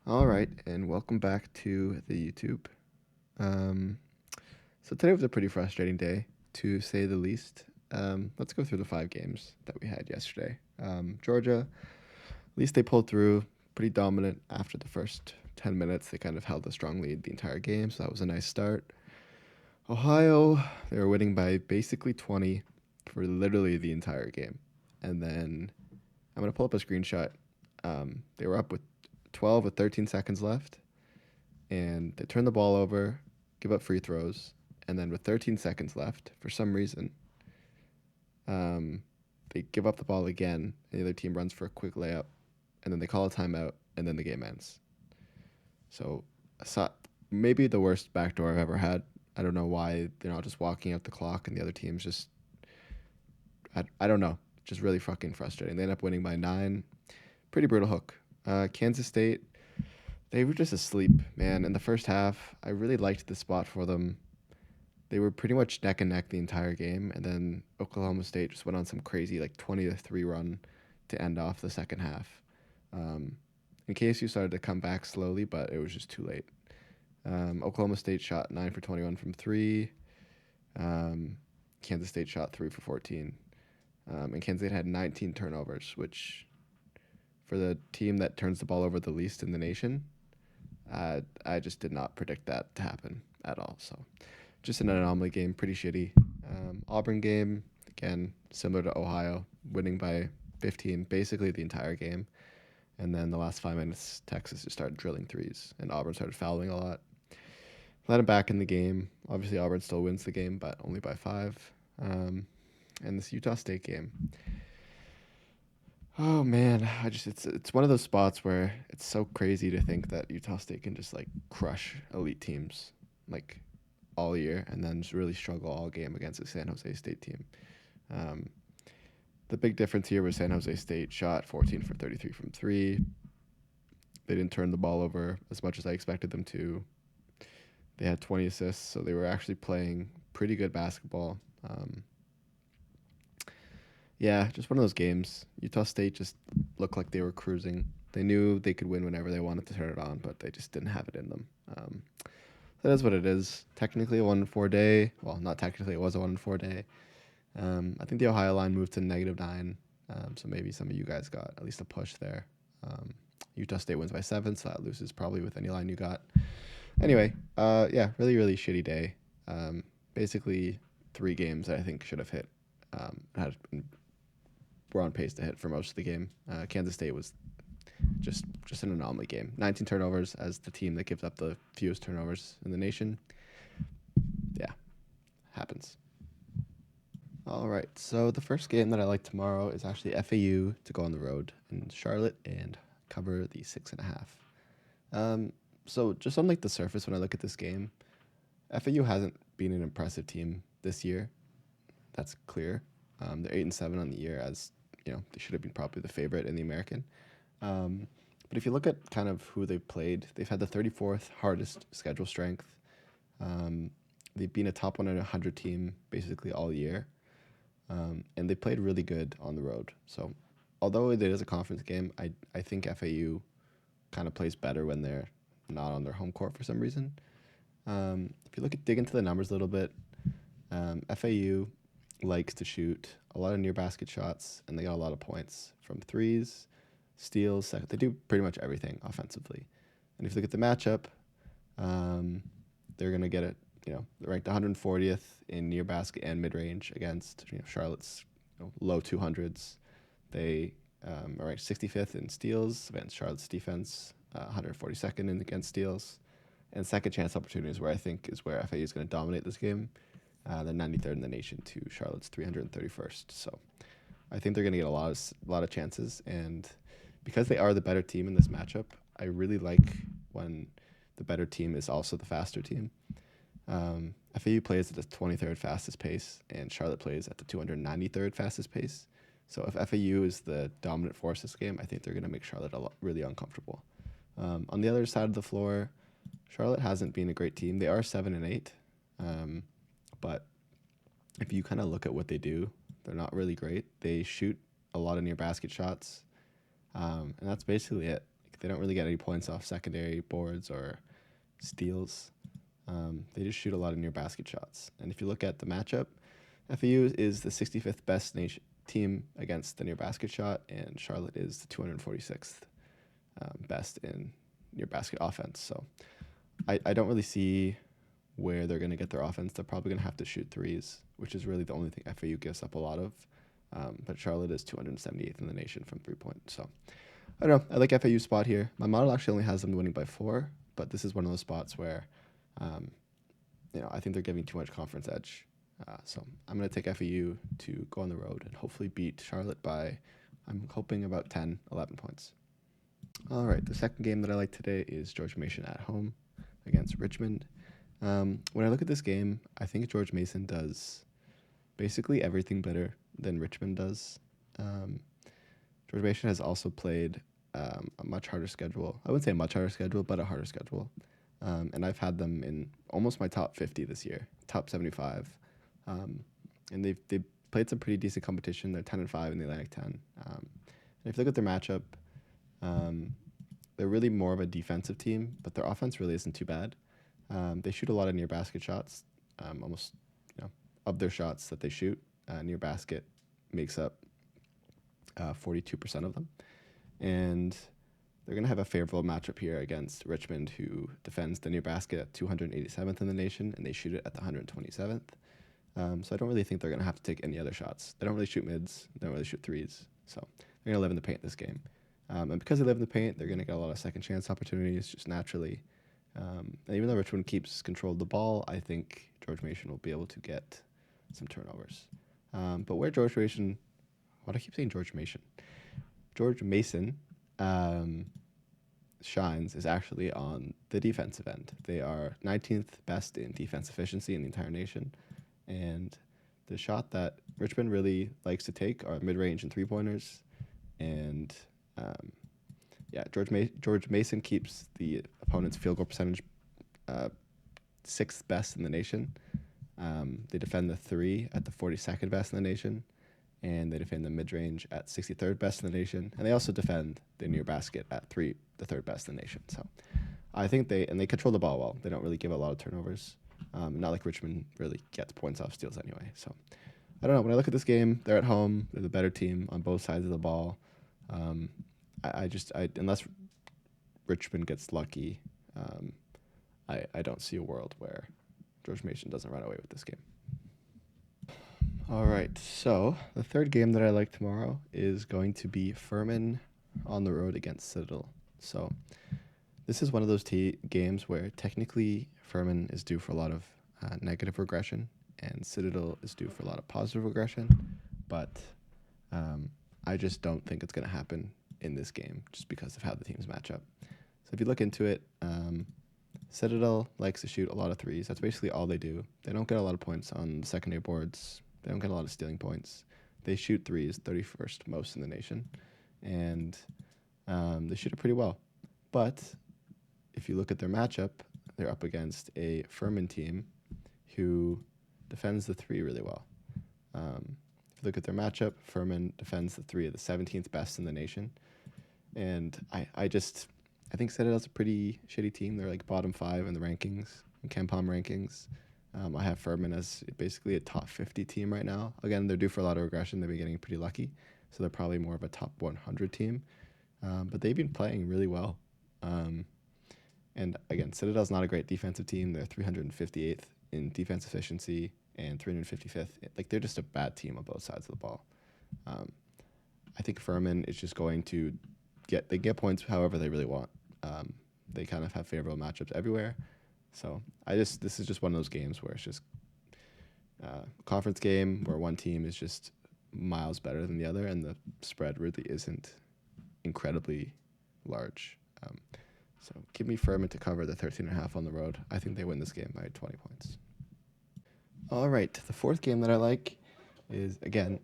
All right, and welcome back to the YouTube. Um, so today was a pretty frustrating day, to say the least. Let's go through the 5 games that we had yesterday. Georgia, at least they pulled through, pretty dominant after the first 10 minutes. They kind of held a strong lead the entire game, so that was a nice start. Ohio, they were winning by basically 20 for literally the entire game. And then I'm going to pull up a screenshot. They were up with 12 with 13 seconds left, and they turn the ball over, give up free throws, and then with 13 seconds left, for some reason, they give up the ball again, and the other team runs for a quick layup, and then they call a timeout, and then the game ends. So I saw maybe the worst backdoor I've ever had. I don't know why they're not just walking out the clock, and the other team's just I don't know, just really fucking frustrating. They end up winning by 9. Pretty brutal hook. Kansas State, they were just asleep, man. In the first half, I really liked the spot for them. They were pretty much neck and neck the entire game, and then Oklahoma State just went on some crazy like 20-3 run to end off the second half. Um, in case you started to come back slowly, but it was just too late. Oklahoma State shot 9 for 21 from three. Kansas State shot 3 for 14. And Kansas State had 19 turnovers, which for the team that turns the ball over the least in the nation, I just did not predict that to happen at all. So just an anomaly game, pretty shitty. Auburn game, again, similar to Ohio, winning by 15 basically the entire game. And then the last 5 minutes, Texas just started drilling threes, and Auburn started fouling a lot. Let them back in the game. Obviously, Auburn still wins the game, but only by 5. And this Utah State game. Oh man, it's one of those spots where it's so crazy to think that Utah State can just like crush elite teams like all year and then just really struggle all game against a San Jose State team. Um, the big difference here was San Jose State shot 14 for 33 from three. They didn't turn the ball over as much as I expected them to. They had 20 assists, so they were actually playing pretty good basketball. Yeah, just one of those games. Utah State just looked like they were cruising. They knew they could win whenever they wanted to turn it on, but they just didn't have it in them. That is what it is. Technically a 1-4 day. Well, not technically, it was a 1-4 day. I think the Ohio line moved to -9, so maybe some of you guys got at least a push there. Utah State wins by 7, so that loses probably with any line you got. Anyway, yeah, really, really shitty day. Basically, 3 games that I think should have hit. Were on pace to hit for most of the game. Kansas State was just an anomaly game. 19 turnovers as the team that gives up the fewest turnovers in the nation. Yeah, happens. All right, so the first game that I like tomorrow is actually FAU to go on the road in Charlotte and cover the 6.5. So just on like the surface, when I look at this game, FAU hasn't been an impressive team this year. That's clear. They're 8-7 on the year, as you know they should have been probably the favorite in the American. But if you look at kind of who they've played, they've had the 34th hardest schedule strength. They've been a top 100 team basically all year, and they played really good on the road. So although it is a conference game, I think FAU kind of plays better when they're not on their home court for some reason. If you dig into the numbers a little bit, FAU likes to shoot a lot of near basket shots, and they got a lot of points from threes, steals. They do pretty much everything offensively. And if you look at the matchup, they're gonna get it. They're ranked 140th in near basket and mid range against Charlotte's low 200s. They are ranked 65th in steals against Charlotte's defense, 142nd in against steals, and second chance opportunities, where I think is where FAU is going to dominate this game. They're 93rd in the nation to Charlotte's 331st. So I think they're going to get a lot of chances. And because they are the better team in this matchup, I really like when the better team is also the faster team. FAU plays at the 23rd fastest pace, and Charlotte plays at the 293rd fastest pace. So if FAU is the dominant force this game, I think they're going to make Charlotte really uncomfortable. On the other side of the floor, Charlotte hasn't been a great team. They are 7-8. But if you kind of look at what they do, they're not really great. They shoot a lot of near basket shots, and that's basically it. They don't really get any points off secondary boards or steals. They just shoot a lot of near basket shots. And if you look at the matchup, FAU is the 65th best team against the near basket shot, and Charlotte is the 246th best in near basket offense. So I don't really see where they're going to get their offense. They're probably going to have to shoot threes, which is really the only thing FAU gives up a lot of. But Charlotte is 278th in the nation from 3-point. So I don't know. I like FAU's spot here. My model actually only has them winning by 4, but this is one of those spots where, I think they're giving too much conference edge. So I'm going to take FAU to go on the road and hopefully beat Charlotte by, I'm hoping, about 10, 11 points. All right, the second game that I like today is George Mason at home against Richmond. When I look at this game, I think George Mason does basically everything better than Richmond does. George Mason has also played a much harder schedule. I wouldn't say a much harder schedule, but a harder schedule. And I've had them in almost my top 50 this year, top 75. And they've played some pretty decent competition. They're 10-5 in the Atlantic 10. And if you look at their matchup, they're really more of a defensive team, but their offense really isn't too bad. They shoot a lot of near basket shots. Almost, of their shots that they shoot, near basket makes up 42% of them. And they're going to have a favorable matchup here against Richmond, who defends the near basket at 287th in the nation, and they shoot it at the 127th. So I don't really think they're going to have to take any other shots. They don't really shoot mids. They don't really shoot threes. So they're going to live in the paint this game. And because they live in the paint, they're going to get a lot of second chance opportunities just naturally. And even though Richmond keeps control of the ball, I think George Mason will be able to get some turnovers. But where George Mason, why do I keep saying George Mason? George Mason shines is actually on the defensive end. They are 19th best in defense efficiency in the entire nation. And the shot that Richmond really likes to take are mid-range and three-pointers. And George Mason keeps the opponent's field goal percentage 6th best in the nation. They defend the 3 at the 42nd best in the nation, and they defend the mid-range at 63rd best in the nation, and they also defend the near basket at the 3rd best in the nation. So I think they control the ball well. They don't really give a lot of turnovers. Not like Richmond really gets points off steals anyway. So I don't know. When I look at this game, they're at home. They're the better team on both sides of the ball. Unless Richmond gets lucky, I don't see a world where George Mason doesn't run away with this game. All right, so the third game that I like tomorrow is going to be Furman on the road against Citadel. So this is one of those games where technically Furman is due for a lot of negative regression, and Citadel is due for a lot of positive regression, but I just don't think it's going to happen in this game just because of how the teams match up. So if you look into it, Citadel likes to shoot a lot of threes. That's basically all they do. They don't get a lot of points on the secondary boards. They don't get a lot of stealing points. They shoot threes, 31st most in the nation, and they shoot it pretty well. But if you look at their matchup, they're up against a Furman team who defends the 3 really well. If you look at their matchup, Furman defends the 3 at the 17th best in the nation. And I think Citadel's a pretty shitty team. They're like bottom 5 in the rankings, in KenPom rankings. I have Furman as basically a top 50 team right now. Again, they're due for a lot of regression. They've been getting pretty lucky, so they're probably more of a top 100 team. But they've been playing really well. And again, Citadel's not a great defensive team. They're 358th in defense efficiency and 355th. Like, they're just a bad team on both sides of the ball. I think Furman is just going to get points however they really want. They kind of have favorable matchups everywhere. So this is just one of those games where it's just a conference game where one team is just miles better than the other, and the spread really isn't incredibly large. So give me Furman to cover the 13.5 on the road. I think they win this game by 20 points. All right, the fourth game that I like is, again,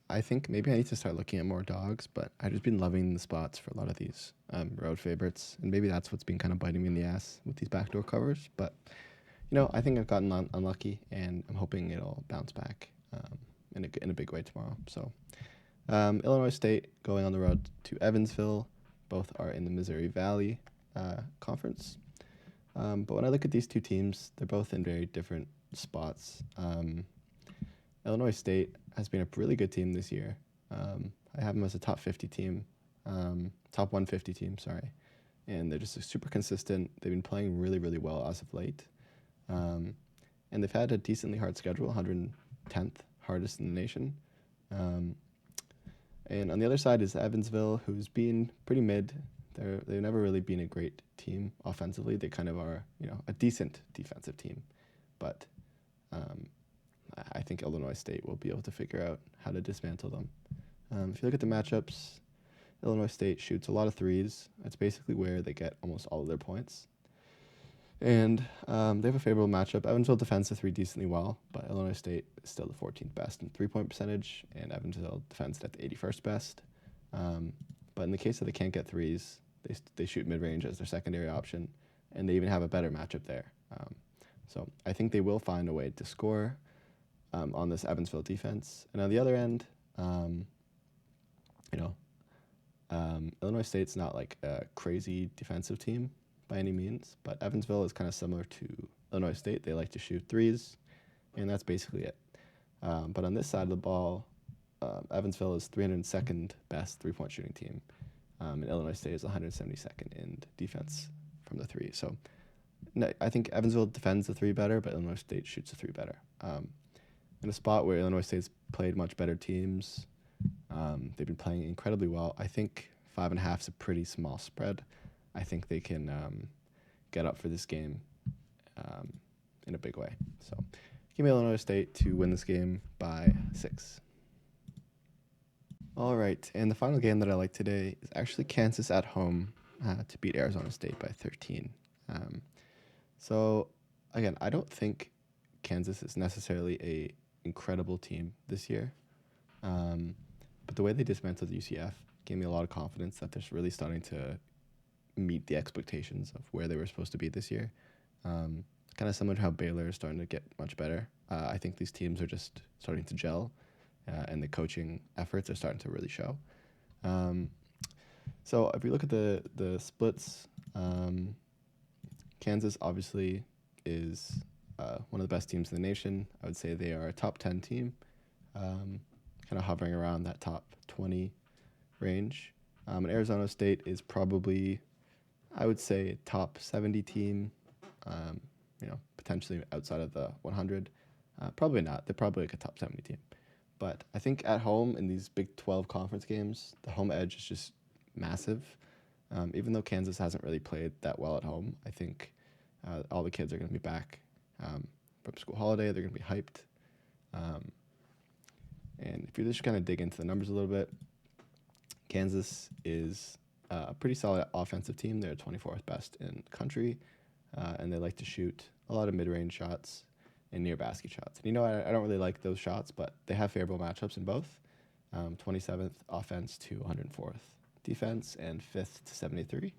I think maybe I need to start looking at more dogs, but I've just been loving the spots for a lot of these road favorites, and maybe that's what's been kind of biting me in the ass with these backdoor covers. But, I think I've gotten unlucky, and I'm hoping it'll bounce back in a big way tomorrow. So Illinois State going on the road to Evansville Both are in the Missouri Valley Conference. But when I look at these two teams, they're both in very different spots. Illinois State has been a really good team this year. I have them as a top 50 team, top 150 team, sorry. And they're just super consistent. They've been playing really, really well as of late. And they've had a decently hard schedule, 110th hardest in the nation. And on the other side is Evansville, who's been pretty mid. They've never really been a great team offensively. They kind of are, a decent defensive team. But I think Illinois State will be able to figure out how to dismantle them. If you look at the matchups, Illinois State shoots a lot of threes. That's basically where they get almost all of their points. And they have a favorable matchup. Evansville defends the three decently well, but Illinois State is still the 14th best in three-point percentage, and Evansville defends it at the 81st best. But in the case that they can't get threes, they shoot mid-range as their secondary option, and they even have a better matchup there. So I think they will find a way to score on this Evansville defense. And on the other end, Illinois State's not like a crazy defensive team by any means, but Evansville is kind of similar to Illinois State. They like to shoot threes, and that's basically it. But on this side of the ball, Evansville is 302nd best three-point shooting team, and Illinois State is 172nd in defense from the three. So I think Evansville defends the three better, but Illinois State shoots the three better. In a spot where Illinois State's played much better teams, they've been playing incredibly well. I think 5.5 is a pretty small spread. I think they can get up for this game in a big way. So give me Illinois State to win this game by 6. All right, and the final game that I like today is actually Kansas at home to beat Arizona State by 13. So again, I don't think Kansas is necessarily a incredible team this year, but the way they dismantled UCF gave me a lot of confidence that they're really starting to meet the expectations of where they were supposed to be this year. Kind of similar to how Baylor is starting to get much better. I think these teams are just starting to gel, and the coaching efforts are starting to really show. So if we look at the splits, Kansas obviously is one of the best teams in the nation. I would say they are a top 10 team, kind of hovering around that top 20 range. And Arizona State is probably, I would say, top 70 team, potentially outside of the 100. Probably not. They're probably like a top 70 team. But I think at home in these Big 12 conference games, the home edge is just massive. Even though Kansas hasn't really played that well at home, I think all the kids are going to be back from school holiday. They're going to be hyped. And if you just kind of dig into the numbers a little bit, Kansas is a pretty solid offensive team. They're 24th best in the country, and they like to shoot a lot of mid-range shots and near basket shots. And I don't really like those shots, but they have favorable matchups in both. 27th offense to 104th defense, and 5th to 73.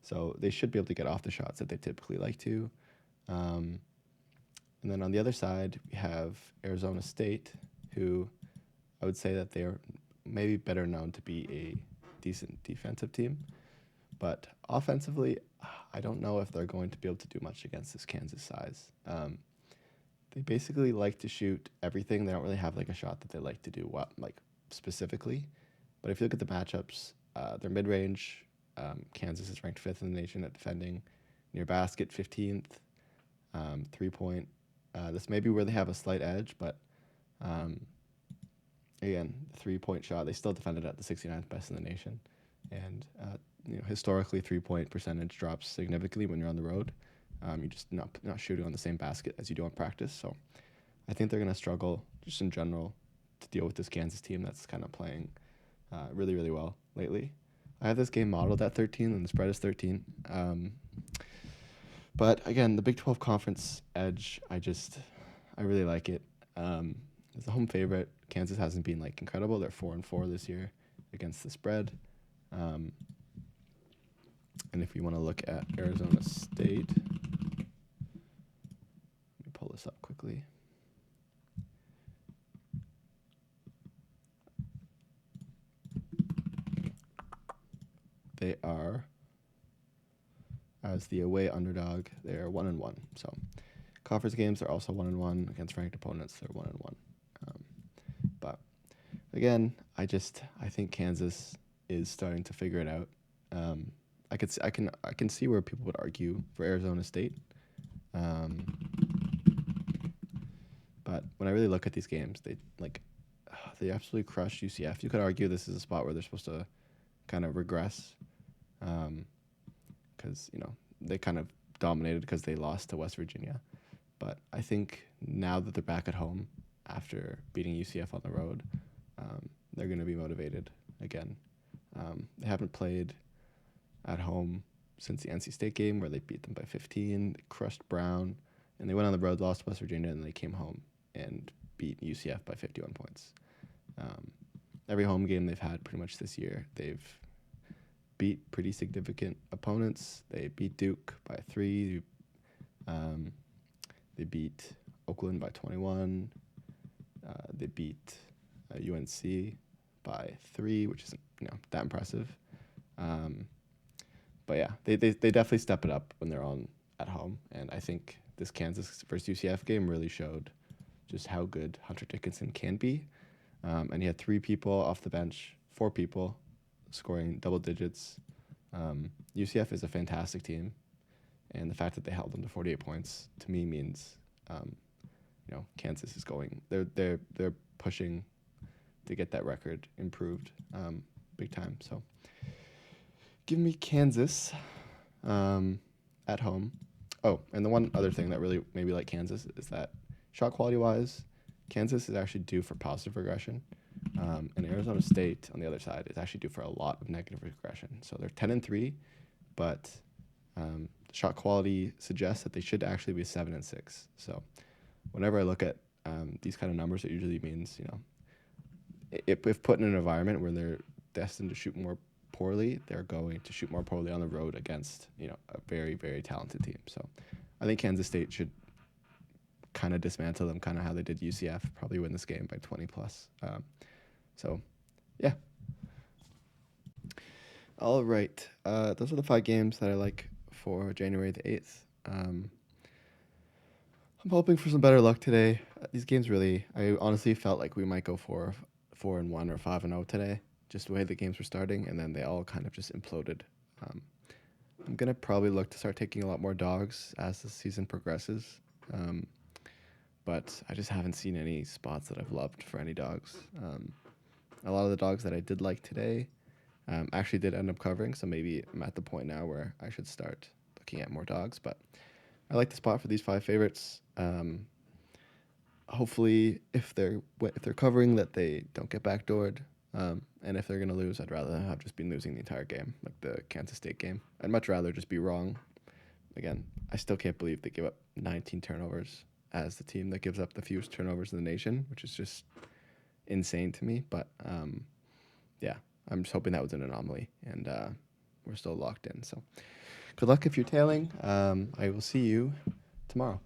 So they should be able to get off the shots that they typically like to. And then on the other side, we have Arizona State, who I would say that they're maybe better known to be a decent defensive team. But offensively, I don't know if they're going to be able to do much against this Kansas size. They basically like to shoot everything. They don't really have like a shot that they like to do specifically. But if you look at the matchups, they're mid-range. Kansas is ranked 5th in the nation at defending. Near basket, 15th. 3-point. This may be where they have a slight edge, but again, 3-point shot, they still defended at the 69th best in the nation. And historically, 3-point percentage drops significantly when you're on the road. You're just not shooting on the same basket as you do in practice. So I think they're going to struggle just in general to deal with this Kansas team that's kind of playing really, really well lately. I have this game modeled at 13, and the spread is 13. But again, the Big 12 conference edge, I really like it. As a home favorite, Kansas hasn't been incredible. They're 4-4 this year against the spread. And if you want to look at Arizona State, let me pull this up quickly. They as the away underdog. They're 1-1. So conference games are also 1-1 against ranked opponents. They're 1-1. But again, I think Kansas is starting to figure it out. I can see where people would argue for Arizona State. But when I really look at these games, they absolutely crushed UCF. You could argue this is a spot where they're supposed to kind of regress, because they kind of dominated because they lost to West Virginia. But I think now that they're back at home after beating UCF on the road, they're going to be motivated again. They haven't played at home since the NC State game where they beat them by 15, they crushed Brown, and they went on the road, lost to West Virginia, and they came home and beat UCF by 51 points. Every home game they've had pretty much this year, they've beat pretty significant opponents. They beat Duke by 3. They beat Oakland by 21. They beat UNC by 3, which isn't that impressive. But yeah, they definitely step it up when they're on at home, and I think this Kansas versus UCF game really showed just how good Hunter Dickinson can be. And he had 3 people off the bench, 4 people scoring double digits. UCF is a fantastic team, and the fact that they held them to 48 points to me means, Kansas is going. They're pushing to get that record improved, big time. So, give me Kansas, at home. Oh, and the one other thing that really made me like Kansas is that shot quality wise, Kansas is actually due for positive regression. And Arizona State, on the other side, is actually due for a lot of negative regression. So they're 10-3, but shot quality suggests that they should actually be 7-6. So whenever I look at these kind of numbers, it usually means, if put in an environment where they're destined to shoot more poorly, they're going to shoot more poorly on the road against, a very, very talented team. So I think Kansas State should kind of dismantle them, kind of how they did UCF, probably win this game by 20 plus. So, yeah. All right. Those are the 5 games that I like for January the 8th. I'm hoping for some better luck today. These games I honestly felt like we might go 4-1 or 5-0 today, just the way the games were starting, and then they all kind of just imploded. I'm going to probably look to start taking a lot more dogs as the season progresses. But I just haven't seen any spots that I've loved for any dogs. A lot of the dogs that I did like today actually did end up covering, so maybe I'm at the point now where I should start looking at more dogs. But I like the spot for these 5 favorites. Hopefully, if they're covering, that they don't get backdoored. And if they're going to lose, I'd rather have just been losing the entire game, like the Kansas State game. I'd much rather just be wrong. Again, I still can't believe they give up 19 turnovers as the team that gives up the fewest turnovers in the nation, which is just insane to me. But yeah, I'm just hoping that was an anomaly, and we're still locked in. So good luck if you're tailing. I will see you tomorrow.